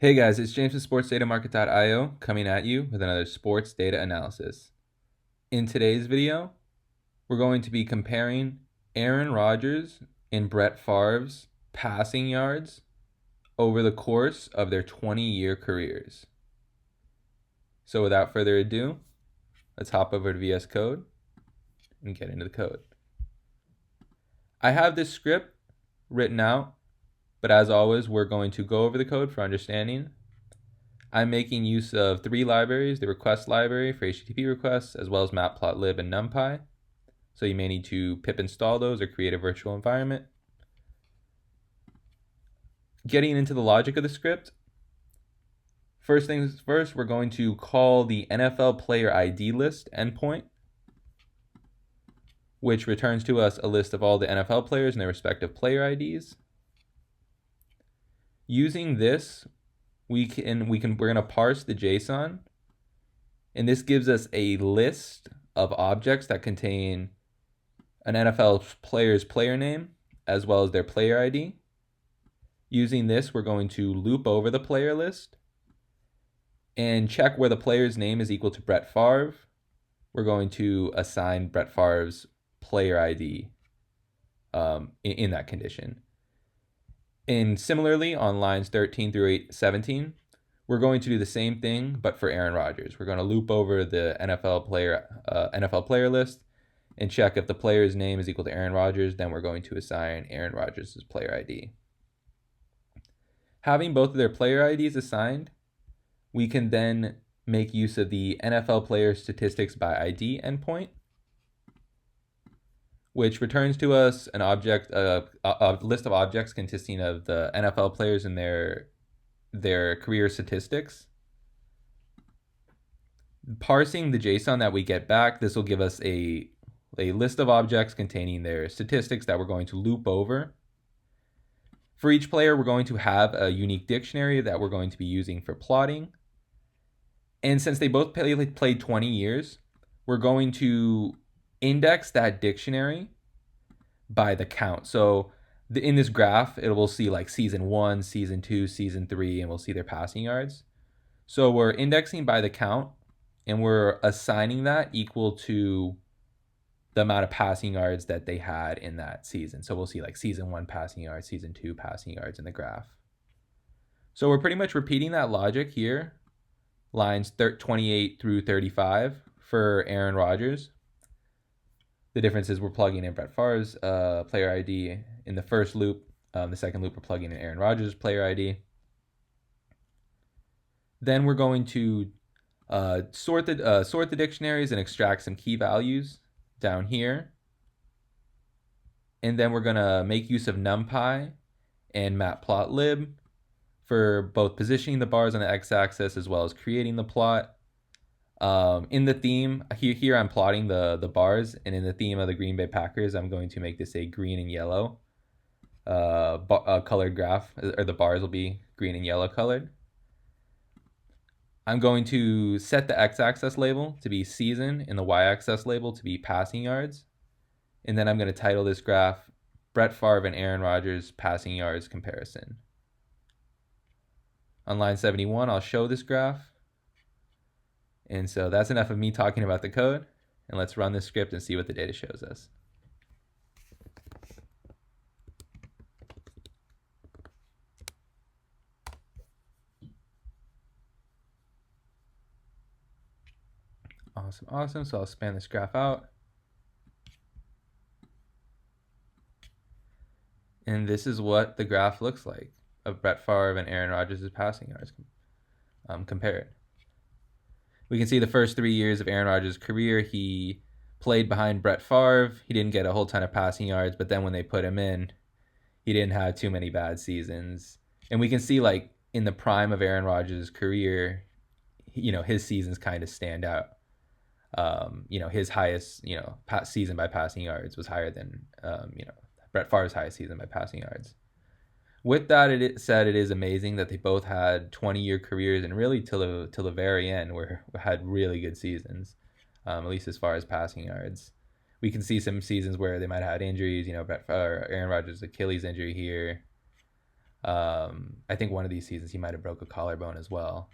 Hey guys, it's James from SportsDataMarket.io coming at you with another sports data analysis. In today's video, we're going to be comparing Aaron Rodgers and Brett Favre's passing yards over the course of their 20-year careers. So without further ado, let's hop over to VS Code and get into the code. I have this script written out, but as always, we're going to go over the code for understanding. I'm making use of three libraries: the request library for HTTP requests, as well as matplotlib and numpy. So you may need to pip install those or create a virtual environment. Getting into the logic of the script, first things first, we're going to call the NFL player ID list endpoint, which returns to us a list of all the NFL players and their respective player IDs. Using this, we're going to parse the JSON, and this gives us a list of objects that contain an NFL player's player name as well as their player ID. Using this, we're going to loop over the player list and check where the player's name is equal to Brett Favre. We're going to assign Brett Favre's player ID in that condition. And similarly, on lines 13 through 17, we're going to do the same thing, but for Aaron Rodgers. We're going to loop over the NFL player list and check if the player's name is equal to Aaron Rodgers. Then we're going to assign Aaron Rodgers' player ID. Having both of their player IDs assigned, we can then make use of the NFL player statistics by ID endpoint, which returns to us an object, a list of objects consisting of the NFL players and their career statistics. Parsing the JSON that we get back, this will give us a list of objects containing their statistics that we're going to loop over. For each player, we're going to have a unique dictionary that we're going to be using for plotting. And since they both played 20 years, we're going to index that dictionary by the count. So in this graph, it will see like season 1, season 2, season 3, and we'll see their passing yards. So we're indexing by the count, and we're assigning that equal to the amount of passing yards that they had in that season. So we'll see like season 1 passing yards, season 2 passing yards in the graph. So we're pretty much repeating that logic here, lines 28 through 35 for Aaron Rodgers. The difference is we're plugging in Brett Favre's player ID in the first loop. The second loop, we're plugging in Aaron Rodgers' player ID. Then we're going to sort the dictionaries and extract some key values down here. And then we're going to make use of NumPy and matplotlib for both positioning the bars on the x-axis as well as creating the plot. In the theme, here I'm plotting the bars, and in the theme of the Green Bay Packers, I'm going to make this a green and yellow colored graph, or the bars will be green and yellow colored. I'm going to set the x-axis label to be season and the y-axis label to be passing yards. And then I'm going to title this graph Brett Favre and Aaron Rodgers passing yards comparison. On line 71, I'll show this graph. And so that's enough of me talking about the code. And let's run this script and see what the data shows us. Awesome. So I'll span this graph out. And this is what the graph looks like of Brett Favre and Aaron Rodgers' passing yards compared. We can see the first 3 years of Aaron Rodgers' career, he played behind Brett Favre. He didn't get a whole ton of passing yards, but then when they put him in, he didn't have too many bad seasons. And we can see, like, in the prime of Aaron Rodgers' career, his seasons kind of stand out. His highest, season by passing yards was higher than, Brett Favre's highest season by passing yards. With that, it is amazing that they both had 20-year careers, and really till the very end, had really good seasons, at least as far as passing yards. We can see some seasons where they might have had injuries. Aaron Rodgers' Achilles injury here. I think one of these seasons he might have broke a collarbone as well.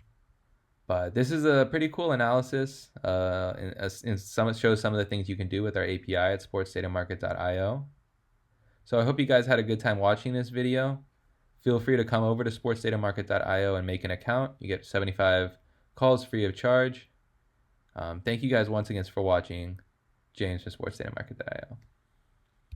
But this is a pretty cool analysis. It shows some of the things you can do with our API at sportsdatamarket.io. So I hope you guys had a good time watching this video. Feel free to come over to sportsdatamarket.io and make an account. You get 75 calls free of charge. Thank you guys once again for watching. James from sportsdatamarket.io.